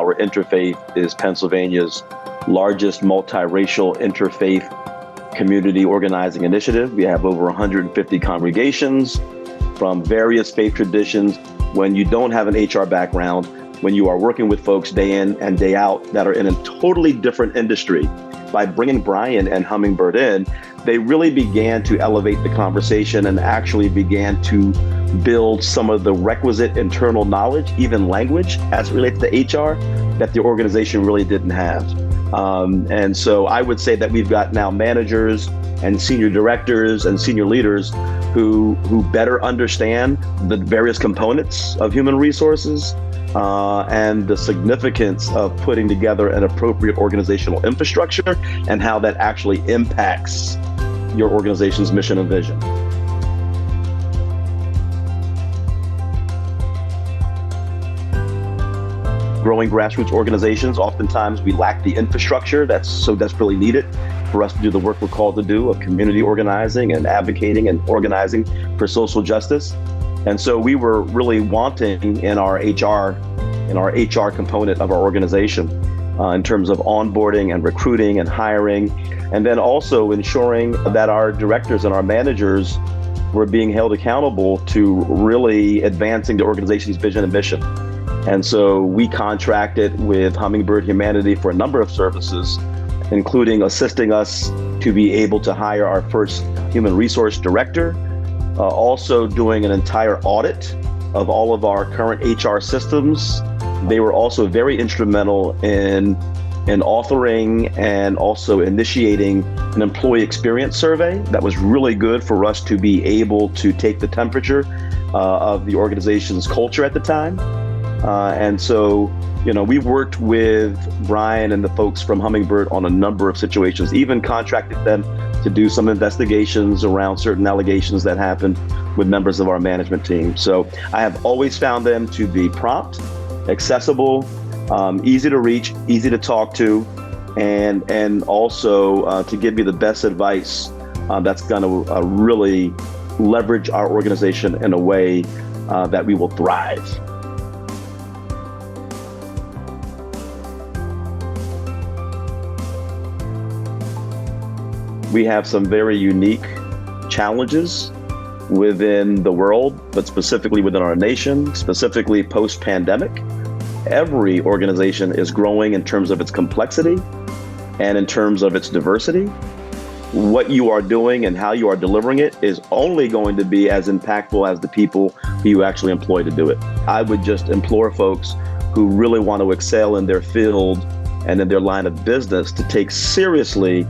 our interfaith is Pennsylvania's largest multiracial interfaith community organizing initiative. We have over 150 congregations from various faith traditions. When you don't have an HR background, when you are working with folks day in and day out that are in a totally different industry, by bringing Brian and Hummingbird in, they really began to elevate the conversation and actually began to build some of the requisite internal knowledge, even language, as it relates to HR, that the organization really didn't have. And so I would say that we've got now managers and senior directors and senior leaders who better understand the various components of human resources and the significance of putting together an appropriate organizational infrastructure and how that actually impacts your organization's mission and vision. Growing grassroots organizations, oftentimes we lack the infrastructure that's so desperately needed for us to do the work we're called to do of community organizing and advocating and organizing for social justice. And so we were really wanting in our HR component of our organization in terms of onboarding and recruiting and hiring, and then also ensuring that our directors and our managers were being held accountable to really advancing the organization's vision and mission. And so we contracted with Hummingbird Humanity for a number of services, including assisting us to be able to hire our first human resource director, also doing an entire audit of all of our current HR systems. They were also very instrumental in authoring and also initiating an employee experience survey that was really good for us to be able to take the temperature of the organization's culture at the time. And so, we worked with Brian and the folks from Hummingbird on a number of situations, even contracted them to do some investigations around certain allegations that happened with members of our management team. So I have always found them to be prompt, accessible, easy to reach, easy to talk to, and also to give me the best advice that's going to really leverage our organization in a way that we will thrive. We have some very unique challenges within the world, but specifically within our nation, specifically post-pandemic. Every organization is growing in terms of its complexity and in terms of its diversity. What you are doing and how you are delivering it is only going to be as impactful as the people who you actually employ to do it. I would just implore folks who really want to excel in their field and in their line of business to take seriously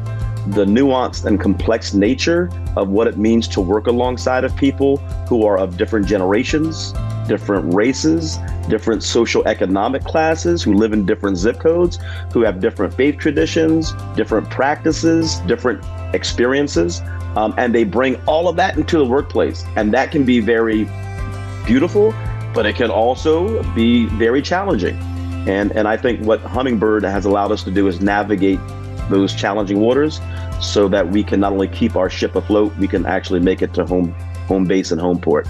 the nuanced and complex nature of what it means to work alongside of people who are of different generations, different races, different social economic classes, who live in different zip codes, who have different faith traditions, different practices, different experiences, and they bring all of that into the workplace. And that can be very beautiful, but it can also be very challenging. And I think what Hummingbird has allowed us to do is navigate those challenging waters so that we can not only keep our ship afloat, we can actually make it to home base and home port.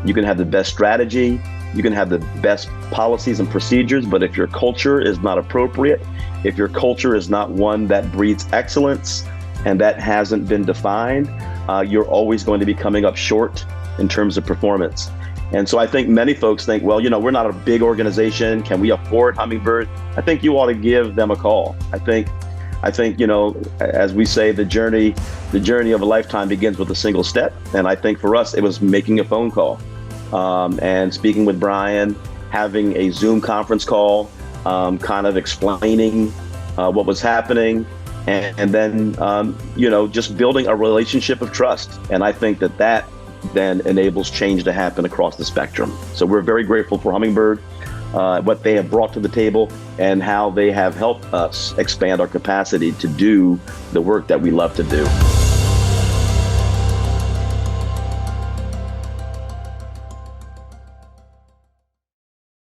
You can have the best strategy, you can have the best policies and procedures, but if your culture is not appropriate, if your culture is not one that breeds excellence and that hasn't been defined, you're always going to be coming up short in terms of performance. And so I think many folks think, well, we're not a big organization. Can we afford Hummingbird? I think you ought to give them a call. I think, as we say, the journey of a lifetime begins with a single step. And I think for us, it was making a phone call and speaking with Brian, having a Zoom conference call, kind of explaining what was happening, and then, just building a relationship of trust. And I think that then enables change to happen across the spectrum. So we're very grateful for Hummingbird, what they have brought to the table and how they have helped us expand our capacity to do the work that we love to do.